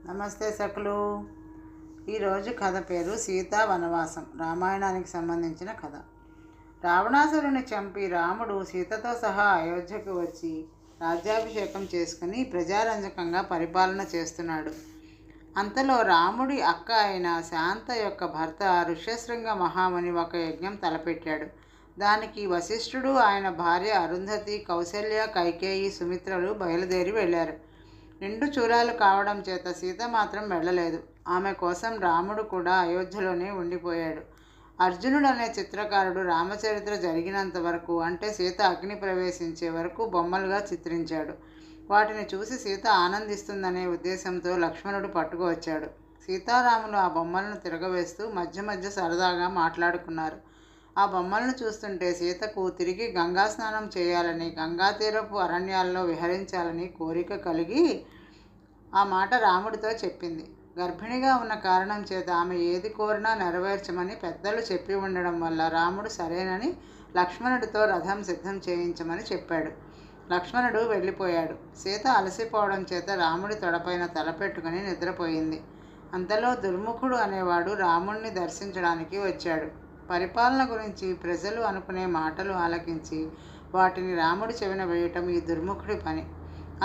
నమస్తే సకులు. ఈరోజు కథ పేరు సీతా వనవాసం. రామాయణానికి సంబంధించిన కథ. రావణాసురుని చంపి రాముడు సీతతో సహా అయోధ్యకు వచ్చి రాజ్యాభిషేకం చేసుకుని ప్రజారంజకంగా పరిపాలన చేస్తున్నాడు. అంతలో రాముడి అక్క అయిన శాంత యొక్క భర్త ఋష్యశృంగ మహాముని ఒక యజ్ఞం తలపెట్టాడు. దానికి వశిష్ఠుడు, ఆయన భార్య అరుంధతి, కౌసల్య, కైకేయి, సుమిత్రలు బయలుదేరి వెళ్ళారు. నిండు చూరాలు కావడం చేత సీత మాత్రం వెళ్ళలేదు. ఆమె కోసం రాముడు కూడా అయోధ్యలోనే ఉండిపోయాడు. అర్జునుడు అనే చిత్రకారుడు రామచరిత్ర జరిగినంత వరకు, అంటే సీత అగ్ని ప్రవేశించే వరకు బొమ్మలుగా చిత్రించాడు. వాటిని చూసి సీత ఆనందిస్తుందనే ఉద్దేశంతో లక్ష్మణుడు పట్టుకువచ్చాడు. సీతారాములు ఆ బొమ్మలను తిరగవేస్తూ మధ్య మధ్య సరదాగా మాట్లాడుకున్నారు. ఆ బొమ్మలను చూస్తుంటే సీతకు తిరిగి గంగా స్నానం చేయాలని, గంగా తీరపు అరణ్యాల్లో విహరించాలని కోరిక కలిగి ఆ మాట రాముడితో చెప్పింది. గర్భిణిగా ఉన్న కారణం చేత ఆమె ఏది కోరినా నెరవేర్చమని పెద్దలు చెప్పి ఉండడం వల్ల రాముడు సరేనని లక్ష్మణుడితో రథం సిద్ధం చేయించమని చెప్పాడు. లక్ష్మణుడు వెళ్ళిపోయాడు. సీత అలసిపోవడం చేత రాముడి తొడపైన తలపెట్టుకుని నిద్రపోయింది. అంతలో దుర్ముఖుడు అనేవాడు రాముణ్ణి దర్శించడానికి వచ్చాడు. పరిపాలన గురించి ప్రజలు అనుకునే మాటలు ఆలకించి వాటిని రాముడి చెవిన వేయటం ఈ దుర్ముఖుడి పని.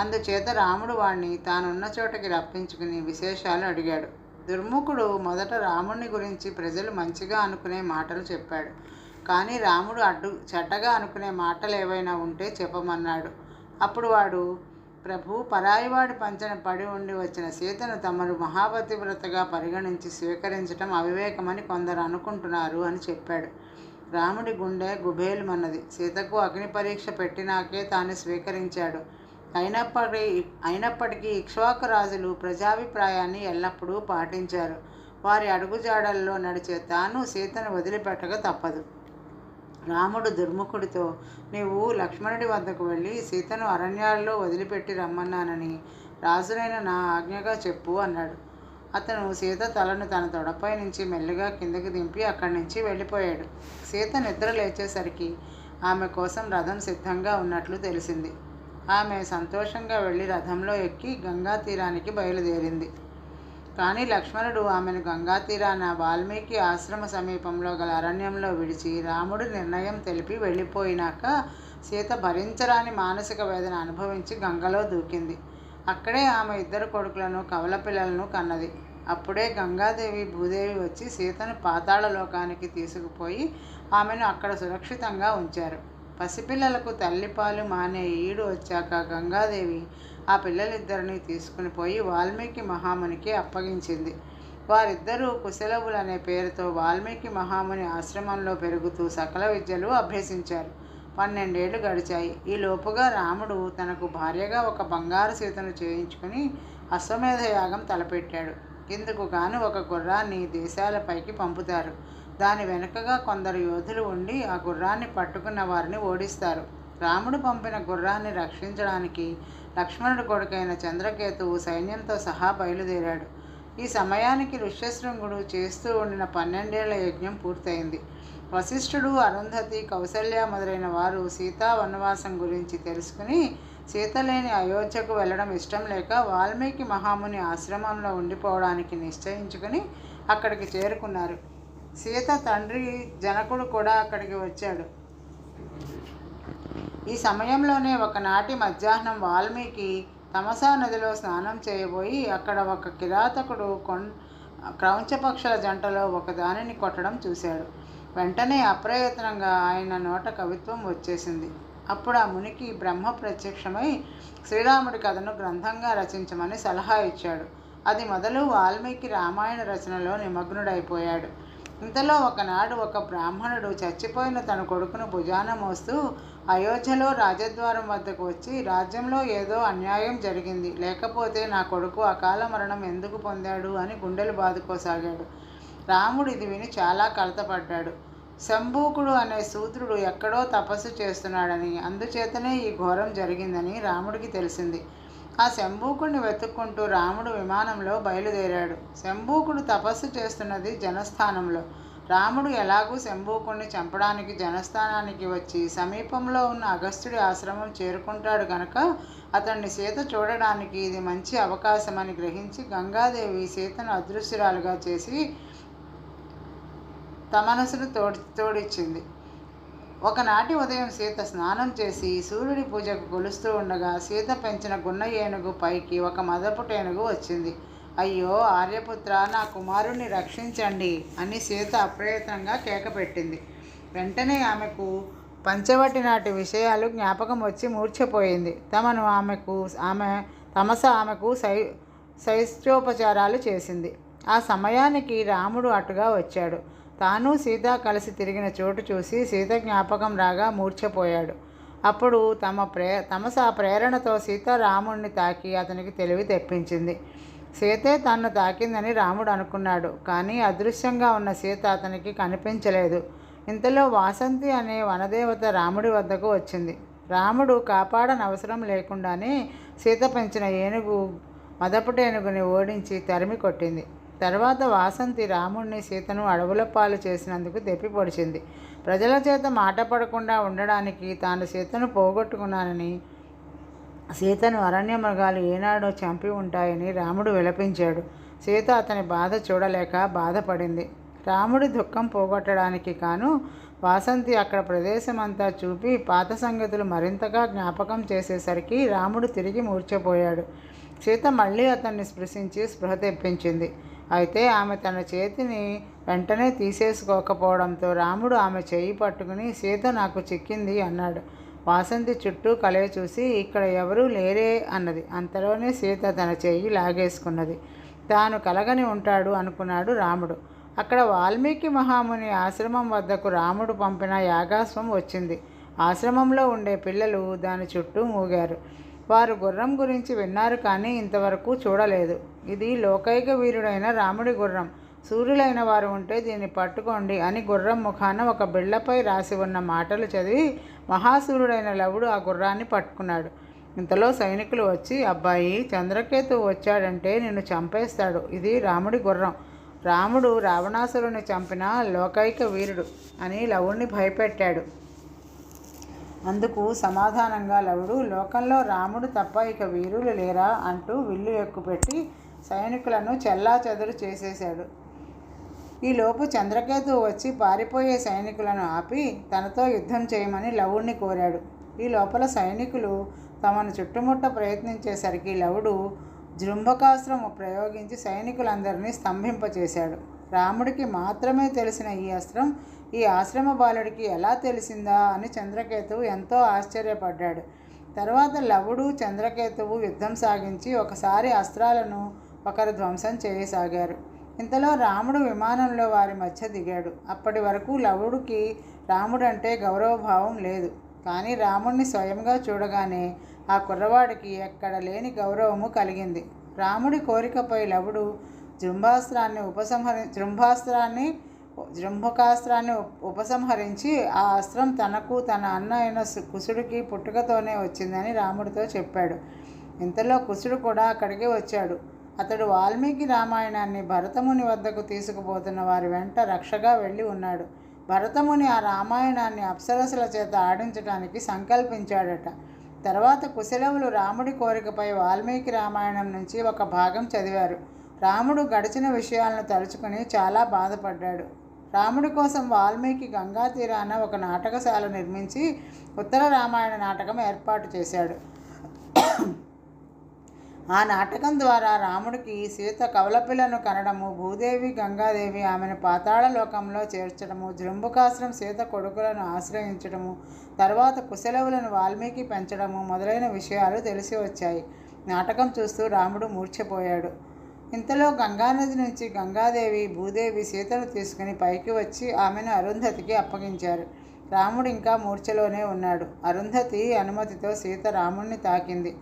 అందుచేత రాముడు వాణ్ణి తానున్న చోటకి రప్పించుకుని విశేషాలు అడిగాడు. దుర్ముఖుడు మొదట రాముడిని గురించి ప్రజలు మంచిగా అనుకునే మాటలు చెప్పాడు. కానీ రాముడు చెడ్డగా అనుకునే మాటలు ఏవైనా ఉంటే చెప్పమన్నాడు. అప్పుడు వాడు, ప్రభు, పరాయివాడి పంచన పడి ఉండి వచ్చిన సీతను తమరు మహాపతివ్రతగా పరిగణించి స్వీకరించటం అవివేకమని కొందరు అనుకుంటున్నారు అని చెప్పాడు. రాముడి గుండె గుబేలుమన్నది. సీతకు అగ్ని పరీక్ష పెట్టినాకే తాను స్వీకరించాడు. అయినప్పటికీ ఇక్ష్వాకు రాజులు ప్రజాభిప్రాయాన్ని ఎల్లప్పుడూ పాటించారు. వారి అడుగుజాడల్లో నడిచే తాను సీతను వదిలిపెట్టక తప్పదు. రాముడు దుర్ముఖుడితో, నీవు లక్ష్మణుడి వద్దకు వెళ్ళి సీతను అరణ్యాల్లో వదిలిపెట్టి రమ్మన్నానని రాజునైన నా ఆజ్ఞగా చెప్పు అన్నాడు. అతను సీత తలను తన తొడపై నుంచి మెల్లిగా కిందకి దింపి అక్కడి నుంచి వెళ్ళిపోయాడు. సీత నిద్ర లేచేసరికి ఆమె కోసం రథం సిద్ధంగా ఉన్నట్లు తెలిసింది. ఆమె సంతోషంగా వెళ్ళి రథంలో ఎక్కి గంగా తీరానికి బయలుదేరింది. కానీ లక్ష్మణుడు ఆమెను గంగా తీరాన వాల్మీకి ఆశ్రమ సమీపంలో గల అరణ్యంలో విడిచి రాముడు నిర్ణయం తెలిపి వెళ్ళిపోయినాక సీత భరించరాని మానసిక వేదన అనుభవించి గంగలో దూకింది. అక్కడే ఆమె ఇద్దరు కొడుకులను, కవల పిల్లలను కన్నది. అప్పుడే గంగాదేవి, భూదేవి వచ్చి సీతను పాతాళ లోకానికి తీసుకుపోయి ఆమెను అక్కడ సురక్షితంగా ఉంచారు. పసిపిల్లలకు తల్లిపాలు మానే ఈడు వచ్చాక గంగాదేవి ఆ పిల్లలిద్దరినీ తీసుకుని పోయి వాల్మీకి మహామునికి అప్పగించింది. వారిద్దరూ కుశలవులనే పేరుతో వాల్మీకి మహాముని ఆశ్రమంలో పెరుగుతూ సకల విద్యలు అభ్యసించారు. 12 ఏళ్ళు గడిచాయి. ఈ లోపుగా రాముడు తనకు భార్యగా ఒక బంగారు సీతను చేయించుకుని అశ్వమేధ యాగం తలపెట్టాడు. ఇందుకు గాను ఒక గుర్రాన్ని దేశాలపైకి పంపుతారు. దాని వెనుకగా కొందరు యోధులు ఉండి ఆ గుర్రాన్ని పట్టుకున్న వారిని ఓడిస్తారు. రాముడు పంపిన గుర్రాన్ని రక్షించడానికి లక్ష్మణుడి కొడుకైన చంద్రకేతువు సైన్యంతో సహా బయలుదేరాడు. ఈ సమయానికి ఋష్యశృంగుడు చేస్తూ ఉండిన 12 ఏళ్ల యజ్ఞం పూర్తయింది. వశిష్ఠుడు, అరుంధతి, కౌసల్య మొదలైన వారు సీతా వనవాసం గురించి తెలుసుకుని సీత లేని అయోధ్యకు వెళ్ళడం ఇష్టం లేక వాల్మీకి మహాముని ఆశ్రమంలో ఉండిపోవడానికి నిశ్చయించుకుని అక్కడికి చేరుకున్నారు. సీత తండ్రి జనకుడు కూడా అక్కడికి వచ్చాడు. ఈ సమయంలోనే ఒకనాటి మధ్యాహ్నం వాల్మీకి తమసా నదిలో స్నానం చేయబోయి అక్కడ ఒక కిరాతకుడు క్రౌంచపక్షుల జంటలో ఒకదానిని కొట్టడం చూశాడు. వెంటనే అప్రయత్నంగా ఆయన నోట కవిత్వం వచ్చేసింది. అప్పుడు ఆ మునికి బ్రహ్మ ప్రత్యక్షమై శ్రీరాముడి కథను గ్రంథంగా రచించమని సలహా ఇచ్చాడు. అది మొదలు వాల్మీకి రామాయణ రచనలో నిమగ్నుడైపోయాడు. ఇంతలో ఒకనాడు ఒక బ్రాహ్మణుడు చచ్చిపోయిన తన కొడుకును భుజాన మోస్తూ అయోధ్యలో రాజద్వారం వద్దకు వచ్చి, రాజ్యంలో ఏదో అన్యాయం జరిగింది, లేకపోతే నా కొడుకు అకాల మరణం ఎందుకు పొందాడు అని గుండెలు బాదుకోసాగాడు. రాముడు ఇది విని చాలా కలతపడ్డాడు. శంభూకుడు అనే శూద్రుడు ఎక్కడో తపస్సు చేస్తున్నాడని, అందుచేతనే ఈ ఘోరం జరిగిందని రాముడికి తెలిసింది. ఆ శంభూకుడిని వెతుక్కుంటూ రాముడు విమానంలో బయలుదేరాడు. శంభూకుడు తపస్సు చేస్తున్నది జనస్థానంలో. రాముడు ఎలాగూ శంభూకుడిని చంపడానికి జనస్థానానికి వచ్చి సమీపంలో ఉన్న అగస్త్యుడి ఆశ్రమం చేరుకుంటాడు కనుక అతన్ని సీత చూడడానికి ఇది మంచి అవకాశమని గ్రహించి గంగాదేవి సీతను అదృశ్యురాలుగా చేసి తమనసును తోడిచ్చింది. ఒకనాటి ఉదయం సీత స్నానం చేసి సూర్యుడి పూజకు కొలుస్తూ ఉండగా సీత పెంచిన గున్న ఏనుగు పైకి ఒక మదపుటేనుగు వచ్చింది. అయ్యో ఆర్యపుత్ర, నా కుమారుణ్ణి రక్షించండి అని సీత అప్రయత్నంగా కేకపెట్టింది. వెంటనే ఆమెకు పంచవటి నాటి విషయాలు జ్ఞాపకం వచ్చి మూర్ఛపోయింది. ఆమెకు శైత్యోపచారాలు చేసింది. ఆ సమయానికి రాముడు అటుగా వచ్చాడు. తాను సీత కలిసి తిరిగిన చోటు చూసి సీత జ్ఞాపకం రాగా మూర్ఛపోయాడు. అప్పుడు తమస ప్రేరణతో సీత రాముడిని తాకి అతనికి తెలివి తెప్పించింది. సీతే తన్ను తాకిందని రాముడు అనుకున్నాడు. కానీ అదృశ్యంగా ఉన్న సీత అతనికి కనిపించలేదు. ఇంతలో వాసంతి అనే వనదేవత రాముడి వద్దకు వచ్చింది. రాముడు కాపాడనవసరం లేకుండానే సీత పెంచిన మదపుటేనుగుని ఓడించి తరిమి కొట్టింది. తర్వాత వాసంతి రాముడిని సీతను అడవుల పాలు చేసినందుకు దెప్పి పొడిచింది. ప్రజల చేత మాట పడకుండా ఉండడానికి తాను సీతను పోగొట్టుకున్నానని, సీతను అరణ్య మృగాలు ఏనాడో చంపి ఉంటాయని రాముడు విలపించాడు. సీత అతని బాధ చూడలేక బాధపడింది. రాముడి దుఃఖం పోగొట్టడానికి కాను వాసంతి అక్కడ ప్రదేశమంతా చూపి పాత సంగతులు మరింతగా జ్ఞాపకం చేసేసరికి రాముడు తిరిగి మూర్ఛపోయాడు. సీత మళ్ళీ అతన్ని స్పృశించి స్పృహ తెప్పించింది. అయితే ఆమె తన చేతిని వెంటనే తీసేసుకోకపోవడంతో రాముడు ఆమె చేయి పట్టుకుని సీత నాకు చిక్కింది అన్నాడు. వాసంతి చుట్టూ కలయ చూసి ఇక్కడ ఎవరూ లేరే అన్నది. అంతలోనే సీత తన చెయ్యి లాగేసుకున్నది. తాను కలగని ఉంటాడు అనుకున్నాడు రాముడు. అక్కడ వాల్మీకి మహాముని ఆశ్రమం వద్దకు రాముడు పంపిన యాగాశ్వం వచ్చింది. ఆశ్రమంలో ఉండే పిల్లలు దాని చుట్టూ మూగారు. వారు గుర్రం గురించి విన్నారు కానీ ఇంతవరకు చూడలేదు. ఇది లోకైక వీరుడైన రాముడి గుర్రం. సూర్యులైన వారు ఉంటే దీన్ని పట్టుకోండి అని గుర్రం ముఖాన ఒక బిళ్ళపై రాసి ఉన్న మాటలు చదివి మహాసూర్యుడైన లవుడు ఆ గుర్రాన్ని పట్టుకున్నాడు. ఇంతలో సైనికులు వచ్చి, అబ్బాయి, చంద్రకేతువు వచ్చాడంటే నిన్ను చంపేస్తాడు. ఇది రాముడి గుర్రం. రాముడు రావణాసురుని చంపిన లోకైక వీరుడు అని లవుడిని భయపెట్టాడు. అందుకు సమాధానంగా లవుడు, లోకంలో రాముడు తప్ప ఇక వీరులు లేరా అంటూ విల్లు ఎక్కుపెట్టి సైనికులను చెల్లాచెదరు చేసేశాడు. ఈలోపు చంద్రకేతువు వచ్చి పారిపోయే సైనికులను ఆపి తనతో యుద్ధం చేయమని లవుడిని కోరాడు. ఈ లోపల సైనికులు తమను చుట్టుముట్ట ప్రయత్నించేసరికి లవుడు జృంభకాస్త్రం ప్రయోగించి సైనికులందరినీ స్తంభింపచేశాడు. రాముడికి మాత్రమే తెలిసిన ఈ అస్త్రం ఈ ఆశ్రమ బాలుడికి ఎలా తెలిసిందా అని చంద్రకేతువు ఎంతో ఆశ్చర్యపడ్డాడు. తర్వాత లవుడు చంద్రకేతువు యుద్ధం సాగించి ఒకసారి అస్త్రాలను ఒకరు ధ్వంసం చేయసాగారు. ఇంతలో రాముడు విమానంలో వారి మధ్య దిగాడు. అప్పటి వరకు లవుడికి రాముడంటే గౌరవభావం లేదు. కానీ రాముడిని స్వయంగా చూడగానే ఆ కుర్రవాడికి ఎక్కడ లేని గౌరవము కలిగింది. రాముడి కోరికపై లవుడు జృంభకాస్త్రాన్ని ఉపసంహరించి ఆ అస్త్రం తనకు తన అన్న అయిన కుశుడికి పుట్టుకతోనే వచ్చిందని రాముడితో చెప్పాడు. ఇంతలో కుశుడు కూడా అక్కడికి వచ్చాడు. అతడు వాల్మీకి రామాయణాన్ని భరతముని వద్దకు తీసుకుపోతున్న వారి వెంట రక్షగా వెళ్ళి ఉన్నాడు. భరతముని ఆ రామాయణాన్ని అప్సరసుల చేత ఆడించడానికి సంకల్పించాడట. తర్వాత కుశలవులు రాముడి కోరికపై వాల్మీకి రామాయణం నుంచి ఒక భాగం చదివారు. రాముడు గడిచిన విషయాలను తలుచుకుని చాలా బాధపడ్డాడు. రాముడి కోసం వాల్మీకి గంగా తీరాన ఒక నాటకశాల నిర్మించి ఉత్తర రామాయణ నాటకం ఏర్పాటు చేశాడు. ఆ నాటకం ద్వారా రాముడికి సీత కవలపిల్లను కనడము, భూదేవి గంగాదేవి ఆమెను పాతాళ లోకంలో చేర్చడము, జృంభకాశ్రం సీత కొడుకులను ఆశ్రయించడము, తర్వాత కుశలవులను వాల్మీకి పెంచడము మొదలైన విషయాలు తెలిసి వచ్చాయి. నాటకం చూస్తూ రాముడు మూర్ఛపోయాడు. ఇంతలో గంగానది నుంచి గంగాదేవి భూదేవి సీతను తీసుకుని పైకి వచ్చి ఆమెను అరుంధతికి అప్పగించారు. రాముడు ఇంకా మూర్ఛలోనే ఉన్నాడు. అరుంధతి అనుమతితో సీత రాముడిని తాకింది.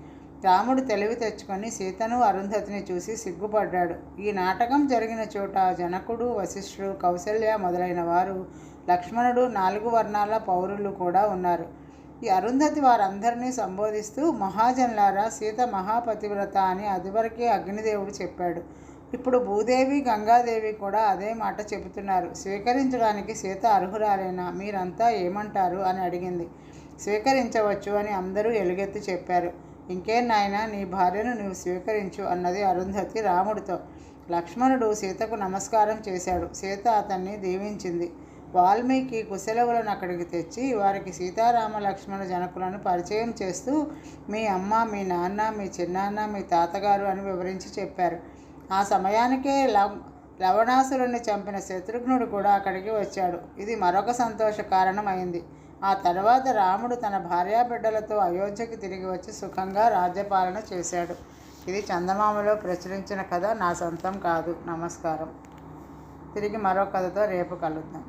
రాముడు తెలివి తెచ్చుకొని సీతను అరుంధతిని చూసి సిగ్గుపడ్డాడు. ఈ నాటకం జరిగిన చోట జనకుడు, వశిష్ఠుడు, కౌసల్య మొదలైన వారు, లక్ష్మణుడు, 4 వర్ణాల పౌరులు కూడా ఉన్నారు. ఈ అరుంధతి వారందరినీ సంబోధిస్తూ, మహాజన్లారా, సీత మహాపతివ్రత అని అదివరకే అగ్నిదేవుడు చెప్పాడు. ఇప్పుడు భూదేవి గంగాదేవి కూడా అదే మాట చెబుతున్నారు. స్వీకరించడానికి సీత అర్హురాలేనా? మీరంతా ఏమంటారు అని అడిగింది. స్వీకరించవచ్చు అని అందరూ ఎలుగెత్తి చెప్పారు. ఇంకేం నాయనా, నీ భార్యను నీవు స్వీకరించు అన్నది అరుంధతి రాముడితో. లక్ష్మణుడు సీతకు నమస్కారం చేశాడు. సీత అతన్ని దీవించింది. వాల్మీకి కుశలవులను అక్కడికి తెచ్చి వారికి సీతారామ లక్ష్మణ జనకులను పరిచయం చేస్తూ మీ అమ్మ, మీ నాన్న, మీ చిన్నాన్న, మీ తాతగారు అని వివరించి చెప్పారు. ఆ సమయానికే లవణాసురుణ్ణి చంపిన శత్రుఘ్నుడు కూడా అక్కడికి వచ్చాడు. ఇది మరొక సంతోష కారణం అయింది. ఆ తర్వాత రాముడు తన భార్యాబిడ్డలతో అయోధ్యకి తిరిగి వచ్చి సుఖంగా రాజ్యపాలన చేశాడు. ఇది చందమామలో ప్రచురించిన కథ, నా సొంతం కాదు. నమస్కారం. తిరిగి మరో కథతో రేపు కలుద్దాం.